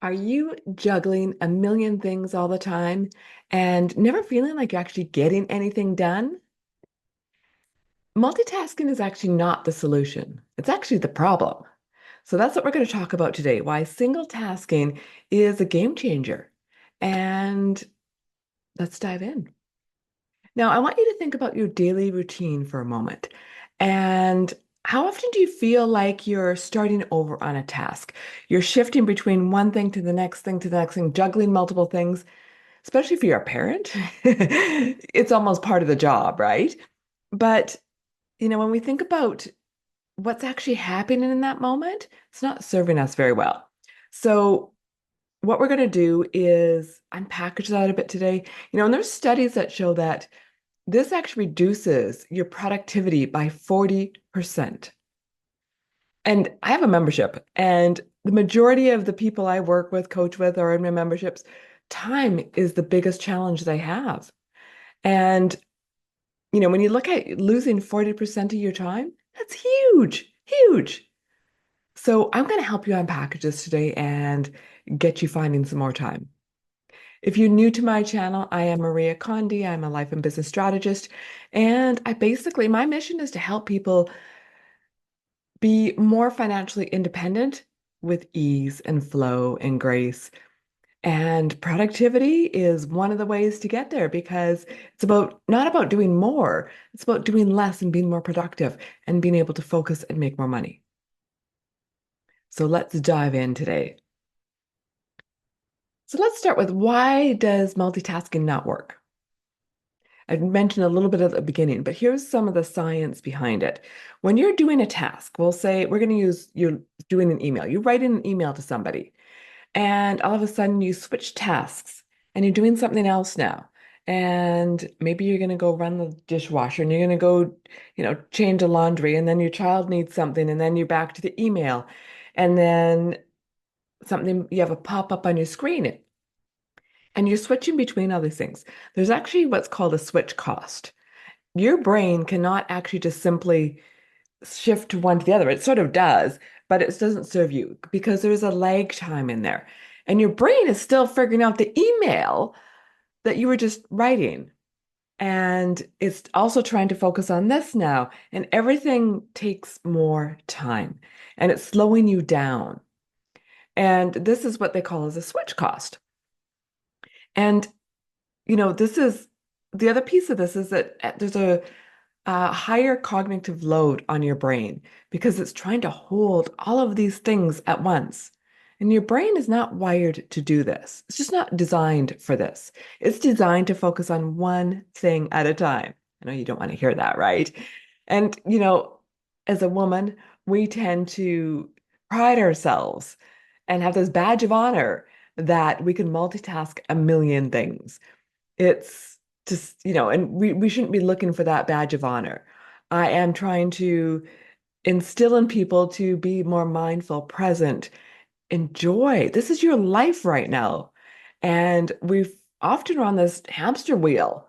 Are you juggling a million things all the time and never feeling like you're actually getting anything done? Multitasking is actually not the solution. It's actually the problem. So that's what we're going to talk about today, why single tasking is a game changer. And let's dive in. Now, I want you to think about your daily routine for a moment. And how often do you feel like you're starting over on a task? You're shifting between one thing to the next thing to the next thing, juggling multiple things, especially if you're a parent. It's almost part of the job, right? But, when we think about what's actually happening in that moment, it's not serving us very well. So, what we're going to do is unpackage that a bit today. And there's studies that show that this actually reduces your productivity by 40%. And I have a membership, and the majority of the people I work with, coach with, or in my memberships, time is the biggest challenge they have. And, when you look at losing 40% of your time, that's huge, huge. So I'm going to help you unpackage this today and get you finding some more time. If you're new to my channel, I am Maria Condi. I'm a life and business strategist. And my mission is to help people be more financially independent with ease and flow and grace. And productivity is one of the ways to get there because it's not about doing more, it's about doing less and being more productive and being able to focus and make more money. So let's dive in today. So let's start with, why does multitasking not work? I mentioned a little bit at the beginning, but here's some of the science behind it. When you're doing a task, we'll say we're going to use you're doing an email. You write in an email to somebody, and all of a sudden you switch tasks and you're doing something else now. And maybe you're going to go run the dishwasher and you're going to go, change the laundry, and then your child needs something, and then you're back to the email. And then you have a pop-up on your screen, and you're switching between other things. There's actually what's called a switch cost. Your brain cannot actually just simply shift to one to the other. It sort of does, but it doesn't serve you because there's a lag time in there. And your brain is still figuring out the email that you were just writing. And it's also trying to focus on this now. And everything takes more time and it's slowing you down. And this is what they call as a switch cost. And, this is the other piece of this is that there's a higher cognitive load on your brain because it's trying to hold all of these things at once. And your brain is not wired to do this. It's just not designed for this. It's designed to focus on one thing at a time. I know you don't want to hear that, right? And, as a woman, we tend to pride ourselves and have this badge of honor that we can multitask a million things. It's just, and we shouldn't be looking for that badge of honor. I am trying to instill in people to be more mindful, present, enjoy. This is your life right now. And we've often on this hamster wheel,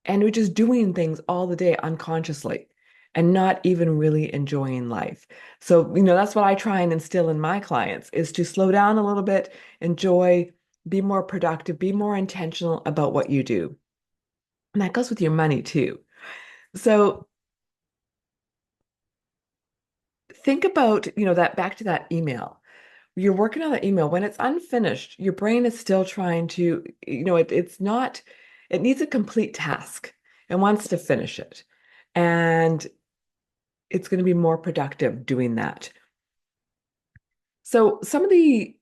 and we're just doing things all the day unconsciously and not even really enjoying life. So, that's what I try and instill in my clients, is to slow down a little bit, enjoy, be more productive, be more intentional about what you do. And that goes with your money too. So think about, that back to that email. You're working on that email. When it's unfinished, your brain is still trying to, it needs a complete task and wants to finish it. And it's going to be more productive doing that. So some of the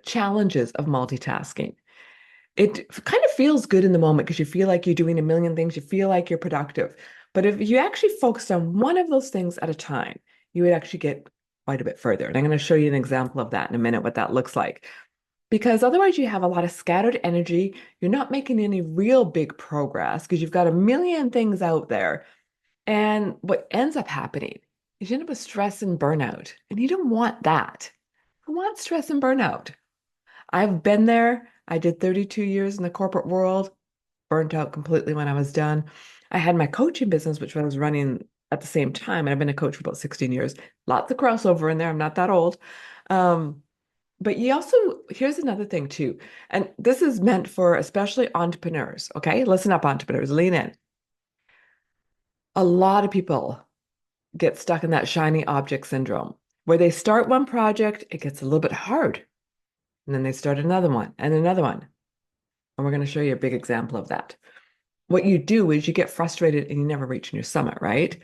challenges of multitasking, it kind of feels good in the moment because you feel like you're doing a million things, you feel like you're productive. But if you actually focus on one of those things at a time, you would actually get quite a bit further. And I'm going to show you an example of that in a minute, what that looks like. Because otherwise, you have a lot of scattered energy. You're not making any real big progress because you've got a million things out there. And what ends up happening is you end up with stress and burnout. And you don't want that. Who wants stress and burnout? I've been there. I did 32 years in the corporate world, burnt out completely when I was done. I had my coaching business, which I was running at the same time, and I've been a coach for about 16 years. Lots of crossover in there. I'm not that old. Um, But you also, here's another thing too, and this is meant for especially entrepreneurs, okay? Listen up, entrepreneurs, lean in. A lot of people get stuck in that shiny object syndrome where they start one project, it gets a little bit hard, and then they start another one and another one. And we're going to show you a big example of that. What you do is you get frustrated and you never reach your summit, right?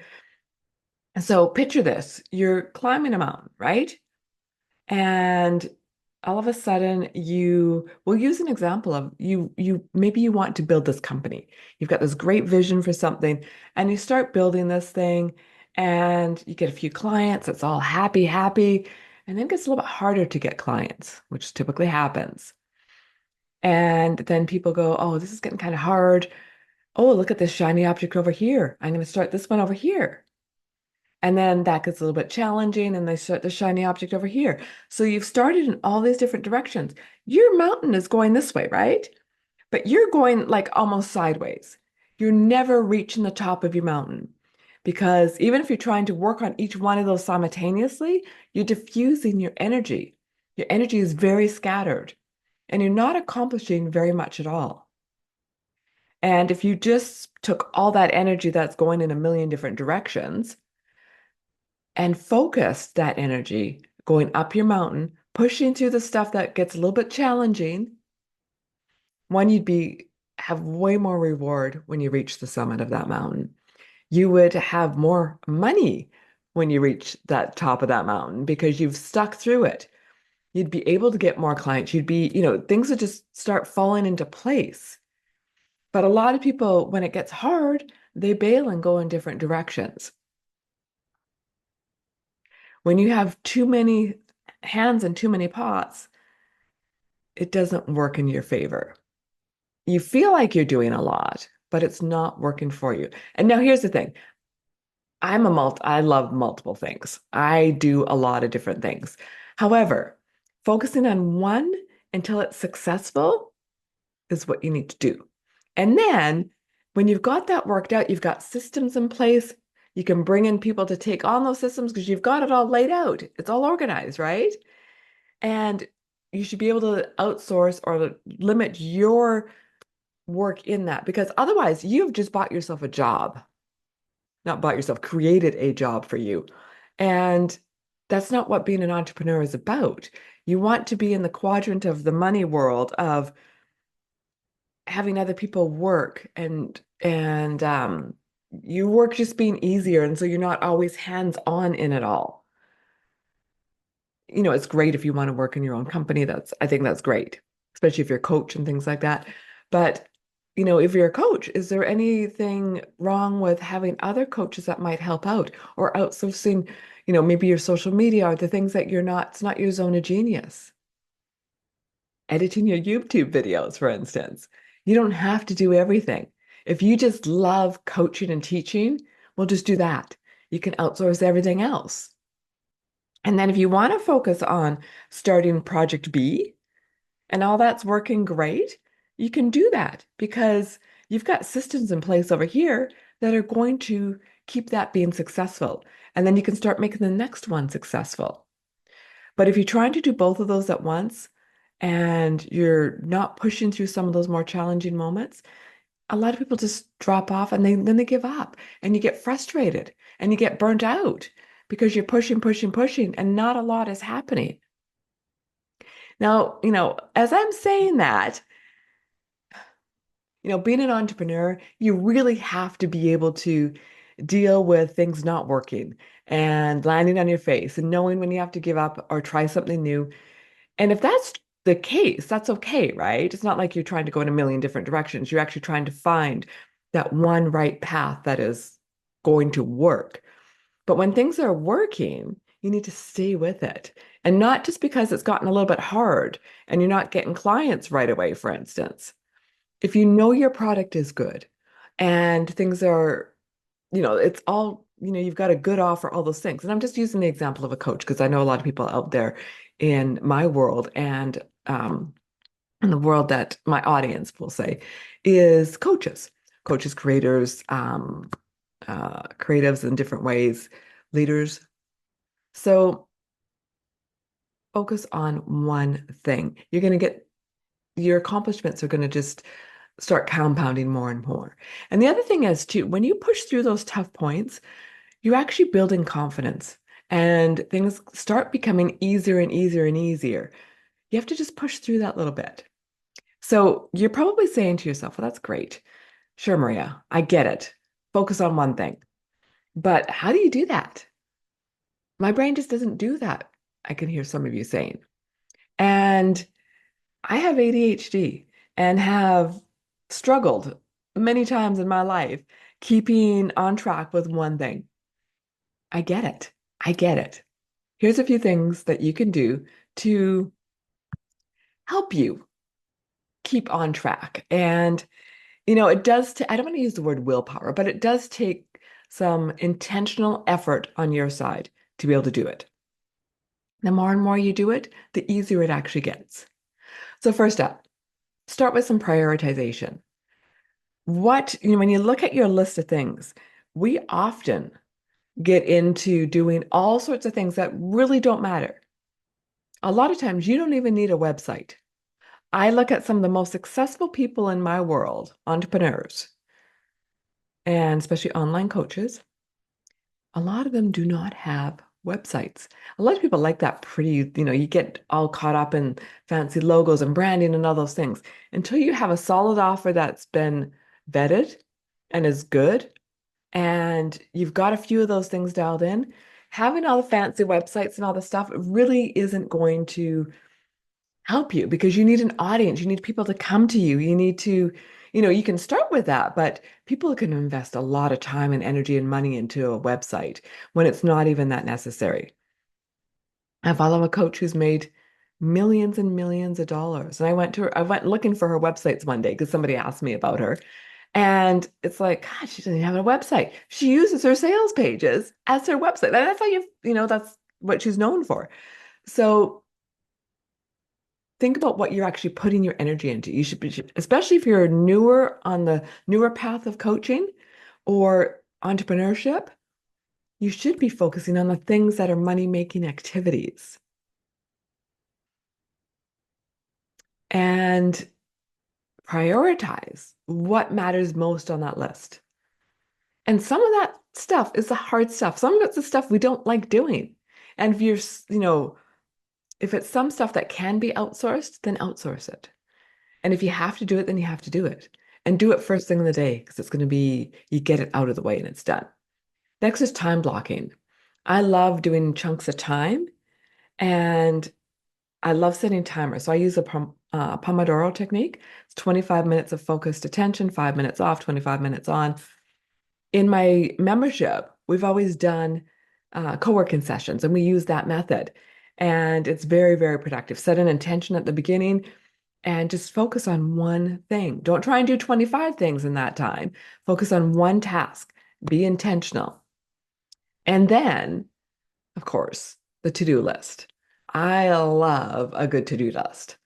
And so picture this, you're climbing a mountain, right? And all of a sudden we'll use an example of you maybe you want to build this company. You've got this great vision for something and you start building this thing and you get a few clients, it's all happy, and then it gets a little bit harder to get clients, which typically happens. And then people go, oh, this is getting kind of hard. Oh, look at this shiny object over here. I'm going to start this one over here. And then that gets a little bit challenging, and they start the shiny object over here. So you've started in all these different directions. Your mountain is going this way, right? But you're going like almost sideways. You're never reaching the top of your mountain because even if you're trying to work on each one of those simultaneously, you're diffusing your energy. Your energy is very scattered, and you're not accomplishing very much at all. And if you just took all that energy that's going in a million different directions, and focus that energy going up your mountain, pushing through the stuff that gets a little bit challenging, one, you'd be have way more reward when you reach the summit of that mountain. You would have more money when you reach that top of that mountain because you've stuck through it. You'd be able to get more clients. You'd be, things would just start falling into place. But a lot of people, when it gets hard, they bail and go in different directions. When you have too many hands and too many pots, it doesn't work in your favor. You feel like you're doing a lot, but it's not working for you. And now here's the thing. I love multiple things. I do a lot of different things. However, focusing on one until it's successful is what you need to do. And then when you've got that worked out, you've got systems in place, you can bring in people to take on those systems because you've got it all laid out. It's all organized, right? And you should be able to outsource or limit your work in that because otherwise you've just bought yourself a job, not bought yourself, created a job for you. And that's not what being an entrepreneur is about. You want to be in the quadrant of the money world of having other people work and you work just being easier. And so you're not always hands-on in it all. It's great if you want to work in your own company. I think that's great, especially if you're a coach and things like that. But, if you're a coach, is there anything wrong with having other coaches that might help out or outsourcing, maybe your social media or the things that it's not your zone of genius. Editing your YouTube videos, for instance. You don't have to do everything. If you just love coaching and teaching, well, just do that. You can outsource everything else. And then if you want to focus on starting Project B and all that's working great, you can do that because you've got systems in place over here that are going to keep that being successful. And then you can start making the next one successful. But if you're trying to do both of those at once and you're not pushing through some of those more challenging moments, a lot of people just drop off and then they give up and you get frustrated and you get burnt out because you're pushing, and not a lot is happening. Now, as I'm saying that, being an entrepreneur, you really have to be able to deal with things not working and landing on your face and knowing when you have to give up or try something new. And if that's the case, that's okay, right? It's not like you're trying to go in a million different directions. You're actually trying to find that one right path that is going to work. But when things are working, you need to stay with it. And not just because it's gotten a little bit hard and you're not getting clients right away, for instance. If you know your product is good and things are, it's all, you've got a good offer, all those things. And I'm just using the example of a coach because I know a lot of people out there in my world and in the world that my audience will say is coaches, creators, creatives in different ways, leaders. So focus on one thing. You're going to get your accomplishments are going to just start compounding more and more. And the other thing is too, when you push through those tough points, you're actually building confidence and things start becoming easier and easier and easier. You have to just push through that little bit. So you're probably saying to yourself, well, that's great. Sure, Maria, I get it. Focus on one thing. But how do you do that? My brain just doesn't do that. I can hear some of you saying. And I have ADHD and have struggled many times in my life keeping on track with one thing. I get it. I get it. Here's a few things that you can do to help you keep on track. And, it does, I don't want to use the word willpower, but it does take some intentional effort on your side to be able to do it. The more and more you do it, the easier it actually gets. So, first up, start with some prioritization. When you look at your list of things, we often get into doing all sorts of things that really don't matter. A lot of times, you don't even need a website. I look at some of the most successful people in my world, entrepreneurs, and especially online coaches. A lot of them do not have websites. A lot of people like that pretty, you get all caught up in fancy logos and branding and all those things. Until you have a solid offer that's been vetted and is good, and you've got a few of those things dialed in, having all the fancy websites and all the stuff really isn't going to help you because you need an audience. You need people to come to you. You need to, you can start with that, but people can invest a lot of time and energy and money into a website when it's not even that necessary. I follow a coach who's made millions and millions of dollars. And I went looking for her websites one day because somebody asked me about her. And it's like, God, she doesn't even have a website. She uses her sales pages as her website. And that's how that's what she's known for. So think about what you're actually putting your energy into. You should be, especially if you're newer on the newer path of coaching or entrepreneurship, you should be focusing on the things that are money-making activities. And prioritize what matters most on that list. And some of that stuff is the hard stuff. Some of it's the stuff we don't like doing. And if if it's some stuff that can be outsourced, then outsource it. And if you have to do it, then you have to do it. And do it first thing in the day because it's going to be, you get it out of the way and it's done. Next is time blocking. I love doing chunks of time and I love setting timers. So I use a Pomodoro technique. It's 25 minutes of focused attention, 5 minutes off, 25 minutes on. In my membership, we've always done co-working sessions and we use that method. And it's very, very productive. Set an intention at the beginning and just focus on one thing. Don't try and do 25 things in that time. Focus on one task. Be intentional. And then, of course, the to-do list. I love a good to-do list,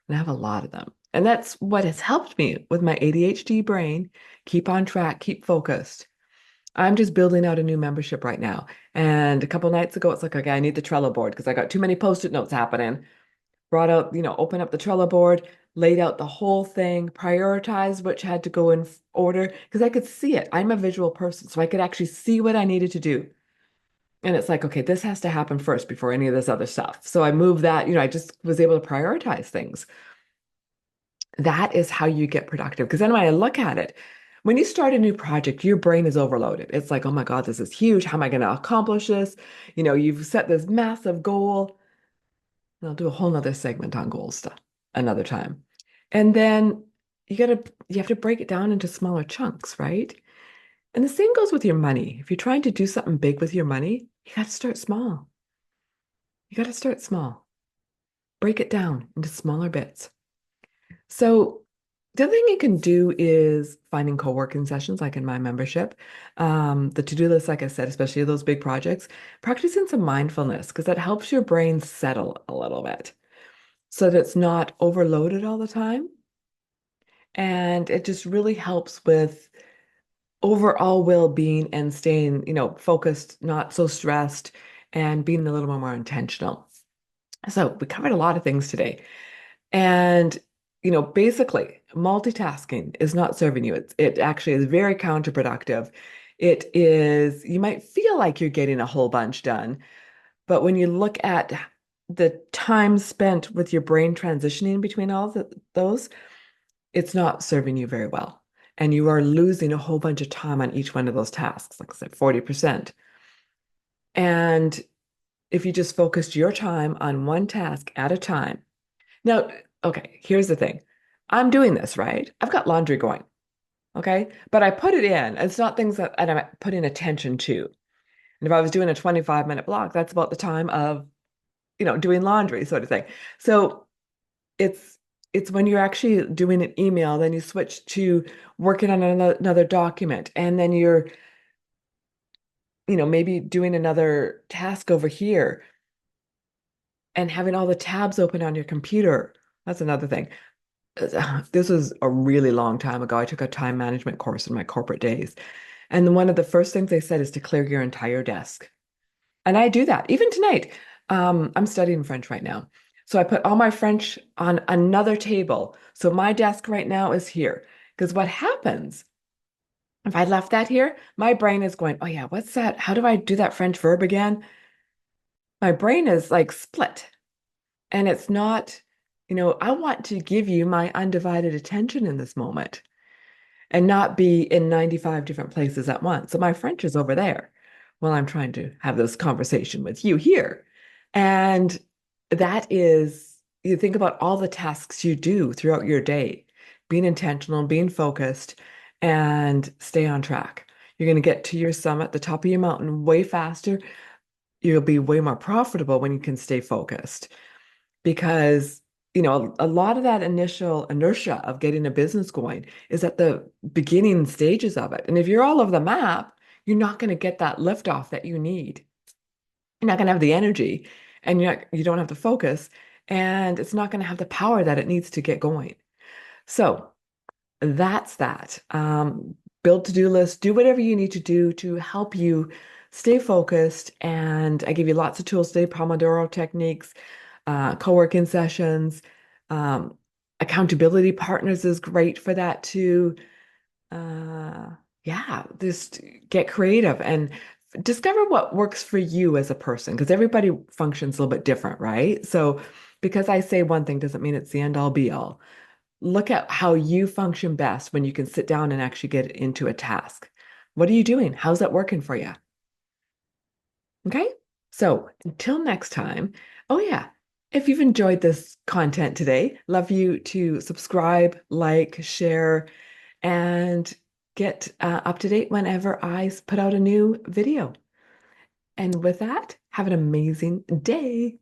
and I have a lot of them. And that's what has helped me with my ADHD brain keep on track, keep focused. I'm just building out a new membership right now. And a couple nights ago, it's like, okay, I need the Trello board because I got too many post-it notes happening. Brought out, open up the Trello board, laid out the whole thing, prioritized which had to go in order because I could see it. I'm a visual person, so I could actually see what I needed to do. And it's like, okay, this has to happen first before any of this other stuff. So I moved that, I just was able to prioritize things. That is how you get productive. Because then when I look at it, when you start a new project, your brain is overloaded. It's like, oh my God, this is huge. How am I going to accomplish this? You've set this massive goal. And I'll do a whole nother segment on goals stuff another time. And then you have to break it down into smaller chunks, right? And the same goes with your money. If you're trying to do something big with your money, you got to start small. You got to start small. Break it down into smaller bits. So the other thing you can do is finding co-working sessions, like in my membership. The to-do list, like I said, especially those big projects, practicing some mindfulness because that helps your brain settle a little bit so that it's not overloaded all the time. And it just really helps with overall well-being and staying, focused, not so stressed, and being a little more intentional. So we covered a lot of things today. And, basically, multitasking is not serving you. It actually is very counterproductive. You might feel like you're getting a whole bunch done, but when you look at the time spent with your brain transitioning between those, it's not serving you very well. And you are losing a whole bunch of time on each one of those tasks, like I said, 40%. And if you just focused your time on one task at a time. Now, okay, here's the thing. I'm doing this, right? I've got laundry going, okay? But I put it in. It's not things that I'm putting attention to. And if I was doing a 25-minute block, that's about the time of, doing laundry sort of thing. So it's it's when you're actually doing an email, then you switch to working on another document, and then you're, maybe doing another task over here and having all the tabs open on your computer. That's another thing. This was a really long time ago. I took a time management course in my corporate days. And one of the first things they said is to clear your entire desk. And I do that even tonight. I'm studying French right now. So I put all my French on another table. So my desk right now is here. Because what happens if I left that here, my brain is going, oh yeah, what's that? How do I do that French verb again? My brain is like split. And it's not, I want to give you my undivided attention in this moment and not be in 95 different places at once. So my French is over there while I'm trying to have this conversation with you here. And that is, you think about all the tasks you do throughout your day, being intentional, being focused, and stay on track. You're going to get to your summit, the top of your mountain, way faster. You'll be way more profitable when you can stay focused because a lot of that initial inertia of getting a business going is at the beginning stages of it. And if you're all over the map, you're not going to get that lift off that you need. You're not going to have the energy and you don't have the focus and it's not going to have the power that it needs to get going. So that's that. Build to-do list, do whatever you need to do to help you stay focused. And I give you lots of tools today, Pomodoro techniques, co-working sessions. Um, Accountability partners is great for that too. Uh, yeah, just get creative and discover what works for you as a person because everybody functions a little bit different, right? So because I say one thing doesn't mean it's the end all be all. Look at how you function best when you can sit down and actually get into a task. What are you doing? How's that working for you? Okay. So until next time, oh yeah, if you've enjoyed this content today, love you to subscribe, like, share, and get up to date whenever I put out a new video. And with that, have an amazing day.